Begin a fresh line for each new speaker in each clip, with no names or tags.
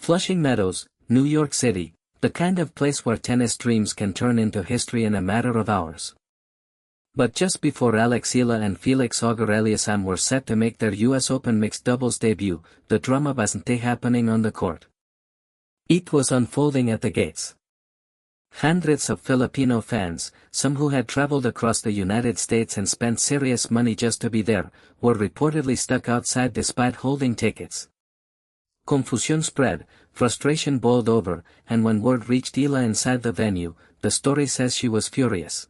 Flushing Meadows, New York City, the kind of place where tennis dreams can turn into history in a matter of hours. But just before Alex Eala and Felix Auger-Aliassime were set to make their US Open mixed doubles debut, the drama wasn't happening on the court. It was unfolding at the gates. Hundreds of Filipino fans, some who had traveled across the United States and spent serious money just to be there, were reportedly stuck outside despite holding tickets. Confusion spread, frustration boiled over, and when word reached Eala inside the venue, the story says she was furious.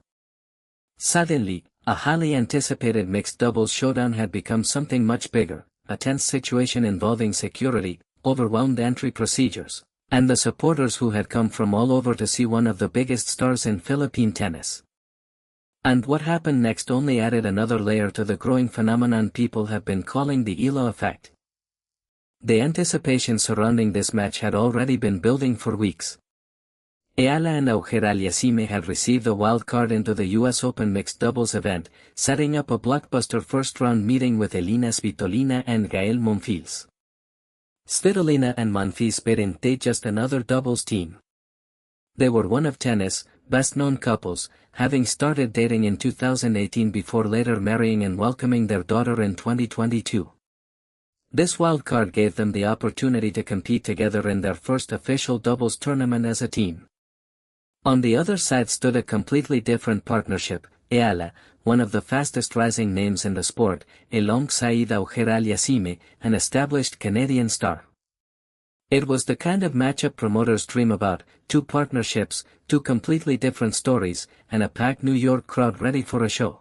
Suddenly, a highly anticipated mixed doubles showdown had become something much bigger, a tense situation involving security, overwhelmed entry procedures, and the supporters who had come from all over to see one of the biggest stars in Philippine tennis. And what happened next only added another layer to the growing phenomenon people have been calling the Eala Effect. The anticipation surrounding this match had already been building for weeks. Eala and Auger-Aliassime had received a wild card into the US Open mixed doubles event, setting up a blockbuster first-round meeting with Elina Svitolina and Gael Monfils. Svitolina and Monfils weren't just another doubles team. They were one of tennis' best-known couples, having started dating in 2018 before later marrying and welcoming their daughter in 2022. This wild card gave them the opportunity to compete together in their first official doubles tournament as a team. On the other side stood a completely different partnership, Eala, one of the fastest rising names in the sport, alongside Auger-Aliassime, an established Canadian star. It was the kind of matchup promoters dream about, two partnerships, two completely different stories, and a packed New York crowd ready for a show.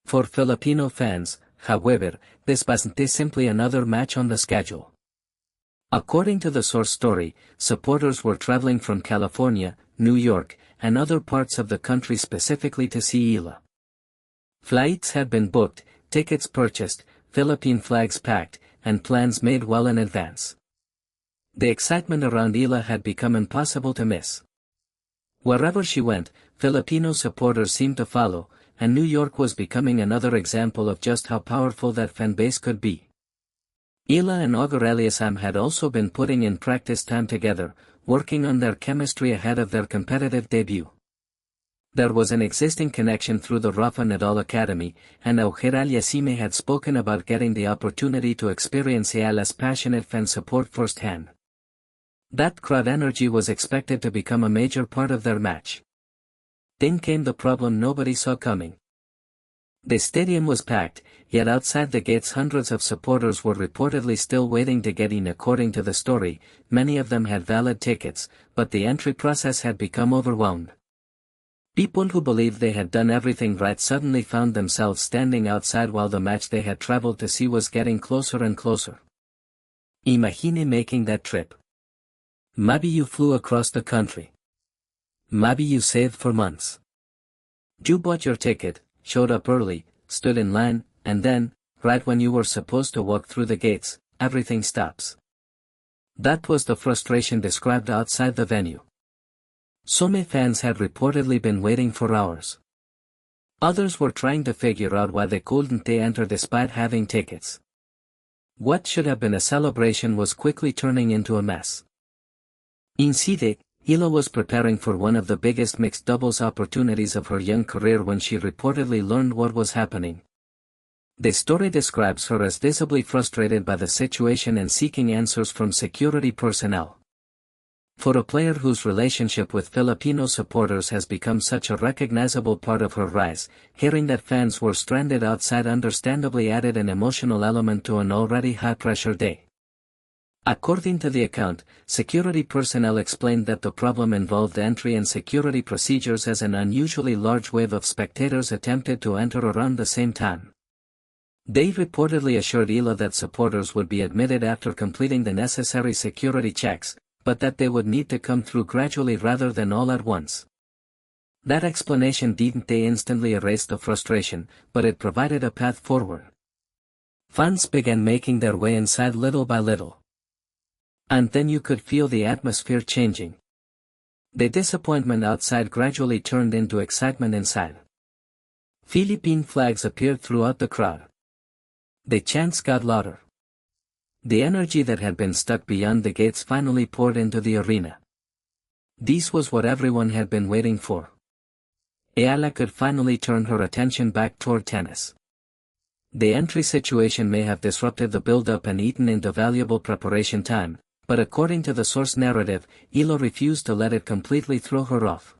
For Filipino fans, however, this wasn't simply another match on the schedule. According to the source story, supporters were traveling from California, New York, and other parts of the country specifically to see Eala. Flights had been booked, tickets purchased, Philippine flags packed, and plans made well in advance. The excitement around Eala had become impossible to miss. Wherever she went, Filipino supporters seemed to follow, and New York was becoming another example of just how powerful that fan base could be. Eala and Auger-Aliassime had also been putting in practice time together, working on their chemistry ahead of their competitive debut. There was an existing connection through the Rafa Nadal Academy, and Auger-Aliassime had spoken about getting the opportunity to experience Eala's passionate fan support firsthand. That crowd energy was expected to become a major part of their match. Then came the problem nobody saw coming. The stadium was packed, yet outside the gates hundreds of supporters were reportedly still waiting to get in. According to the story, many of them had valid tickets, but the entry process had become overwhelmed. People who believed they had done everything right suddenly found themselves standing outside while the match they had traveled to see was getting closer and closer. Imagine making that trip. Maybe you flew across the country. Maybe you saved for months. You bought your ticket, showed up early, stood in line, and then, right when you were supposed to walk through the gates, everything stops. That was the frustration described outside the venue. Some fans had reportedly been waiting for hours. Others were trying to figure out why they couldn't enter despite having tickets. What should have been a celebration was quickly turning into a mess. Instead, Eala was preparing for one of the biggest mixed doubles opportunities of her young career when she reportedly learned what was happening. The story describes her as visibly frustrated by the situation and seeking answers from security personnel. For a player whose relationship with Filipino supporters has become such a recognizable part of her rise, hearing that fans were stranded outside understandably added an emotional element to an already high-pressure day. According to the account, security personnel explained that the problem involved entry and security procedures as an unusually large wave of spectators attempted to enter around the same time. They reportedly assured Eala that supporters would be admitted after completing the necessary security checks, but that they would need to come through gradually rather than all at once. That explanation didn't instantly erase the frustration, but it provided a path forward. Fans began making their way inside little by little. And then you could feel the atmosphere changing. The disappointment outside gradually turned into excitement inside. Philippine flags appeared throughout the crowd. The chants got louder. The energy that had been stuck beyond the gates finally poured into the arena. This was what everyone had been waiting for. Eala could finally turn her attention back toward tennis. The entry situation may have disrupted the build-up and eaten into valuable preparation time, but according to the source narrative, Eala refused to let it completely throw her off.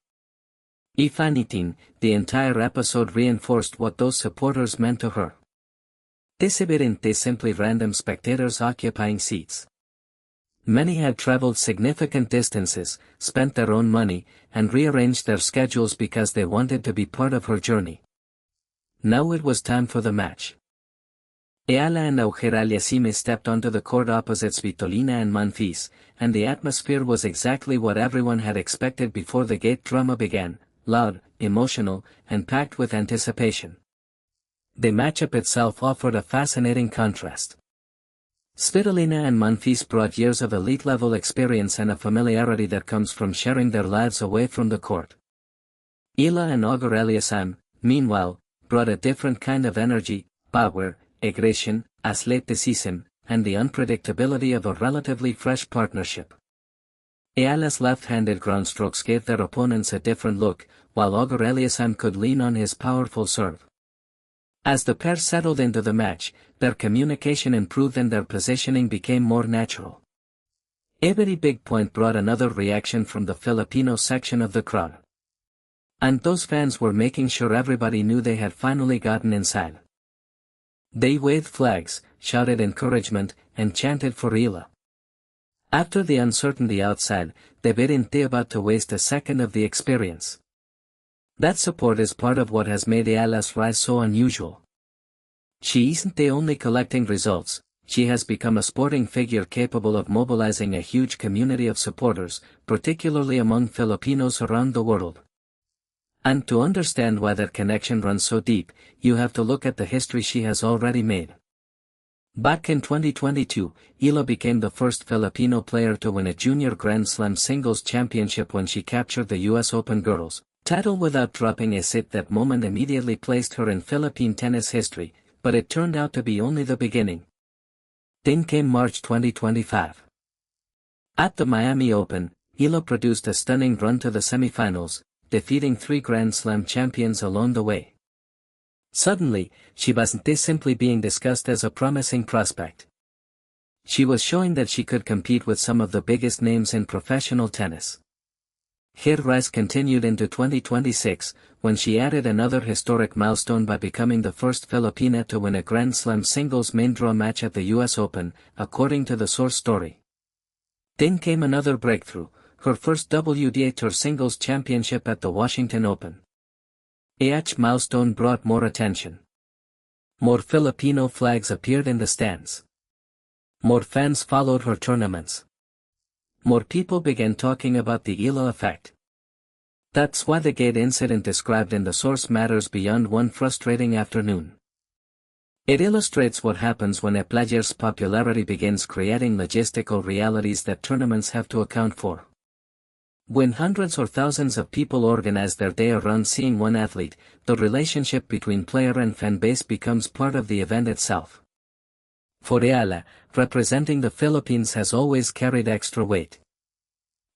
If anything, the entire episode reinforced what those supporters meant to her. These weren't simply random spectators occupying seats. Many had traveled significant distances, spent their own money, and rearranged their schedules because they wanted to be part of her journey. Now it was time for the match. Eala and Eala stepped onto the court opposite Svitolina and Monfils, and the atmosphere was exactly what everyone had expected before the gate drama began, loud, emotional, and packed with anticipation. The matchup itself offered a fascinating contrast. Svitolina and Monfils brought years of elite-level experience and a familiarity that comes from sharing their lives away from the court. Eala and Eala, meanwhile, brought a different kind of energy, power, aggression, athleticism, and the unpredictability of a relatively fresh partnership. Eala's left-handed ground strokes gave their opponents a different look, while Eala could lean on his powerful serve. As the pair settled into the match, their communication improved and their positioning became more natural. Every big point brought another reaction from the Filipino section of the crowd. And those fans were making sure everybody knew they had finally gotten inside. They waved flags, shouted encouragement, and chanted for Eala. After the uncertainty outside, they weren't about to waste a second of the experience. That support is part of what has made Eala's rise so unusual. She isn't only collecting results, she has become a sporting figure capable of mobilizing a huge community of supporters, particularly among Filipinos around the world. And to understand why that connection runs so deep, you have to look at the history she has already made. Back in 2022, Eala became the first Filipino player to win a junior Grand Slam singles championship when she captured the US Open Girls title without dropping a set. That moment immediately placed her in Philippine tennis history, but it turned out to be only the beginning. Then came March 2025. At the Miami Open, Eala produced a stunning run to the semifinals, defeating 3 Grand Slam champions along the way. Suddenly, she wasn't simply being discussed as a promising prospect. She was showing that she could compete with some of the biggest names in professional tennis. Her rise continued into 2026, when she added another historic milestone by becoming the first Filipina to win a Grand Slam singles main draw match at the US Open, according to the source story. Then came another breakthrough, her first WTA Tour singles championship at the Washington Open. Each milestone brought more attention. More Filipino flags appeared in the stands. More fans followed her tournaments. More people began talking about the Eala Effect. That's why the gate incident described in the source matters beyond one frustrating afternoon. It illustrates what happens when a player's popularity begins creating logistical realities that tournaments have to account for. When hundreds or thousands of people organize their day around seeing one athlete, the relationship between player and fan base becomes part of the event itself. For Eala, representing the Philippines has always carried extra weight.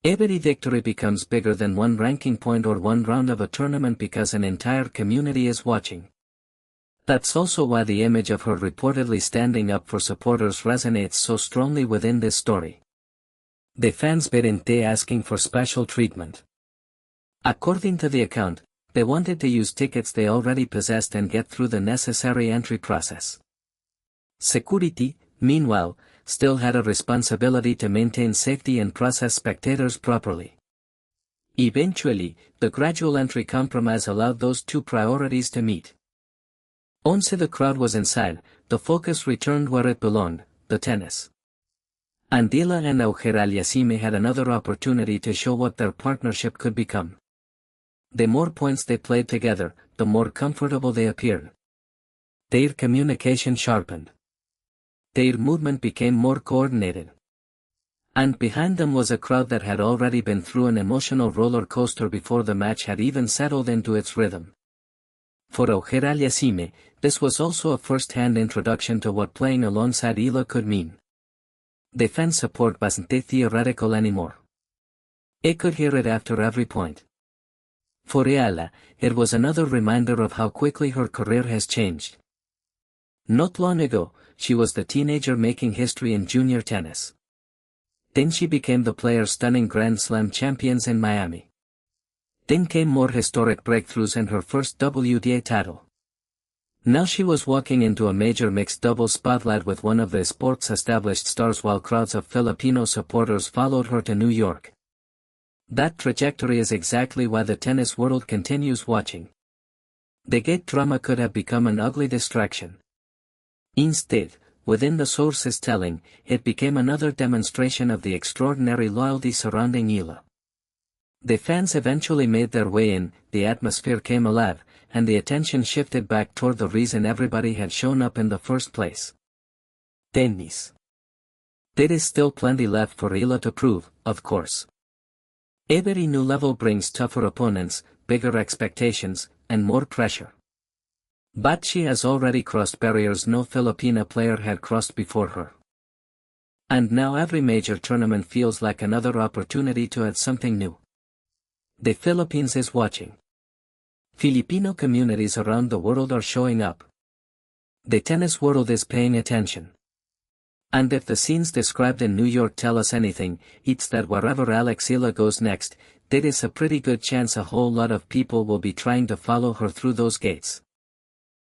Every victory becomes bigger than one ranking point or one round of a tournament because an entire community is watching. That's also why the image of her reportedly standing up for supporters resonates so strongly within this story. The fans weren't asking for special treatment. According to the account, they wanted to use tickets they already possessed and get through the necessary entry process. Security, meanwhile, still had a responsibility to maintain safety and process spectators properly. Eventually, the gradual entry compromise allowed those two priorities to meet. Once the crowd was inside, the focus returned where it belonged, the tennis. And Eala and Eala had another opportunity to show what their partnership could become. The more points they played together, the more comfortable they appeared. Their communication sharpened. Their movement became more coordinated. And behind them was a crowd that had already been through an emotional roller coaster before the match had even settled into its rhythm. For Eala, this was also a first-hand introduction to what playing alongside Eala could mean. The fan support wasn't theoretical anymore. I could hear it after every point. For Eala, it was another reminder of how quickly her career has changed. Not long ago, she was the teenager making history in junior tennis. Then she became the player stunning Grand Slam champions in Miami. Then came more historic breakthroughs and her first WTA title. Now she was walking into a major mixed doubles spotlight with one of the sport's established stars while crowds of Filipino supporters followed her to New York. That trajectory is exactly why the tennis world continues watching. The gate drama could have become an ugly distraction. Instead, within the sources telling, it became another demonstration of the extraordinary loyalty surrounding Eala. The fans eventually made their way in, the atmosphere came alive, and the attention shifted back toward the reason everybody had shown up in the first place. Tennis. There is still plenty left for Eala to prove, of course. Every new level brings tougher opponents, bigger expectations, and more pressure. But she has already crossed barriers no Filipina player had crossed before her. And now every major tournament feels like another opportunity to add something new. The Philippines is watching. Filipino communities around the world are showing up. The tennis world is paying attention. And if the scenes described in New York tell us anything, it's that wherever Alex Eala goes next, there is a pretty good chance a whole lot of people will be trying to follow her through those gates.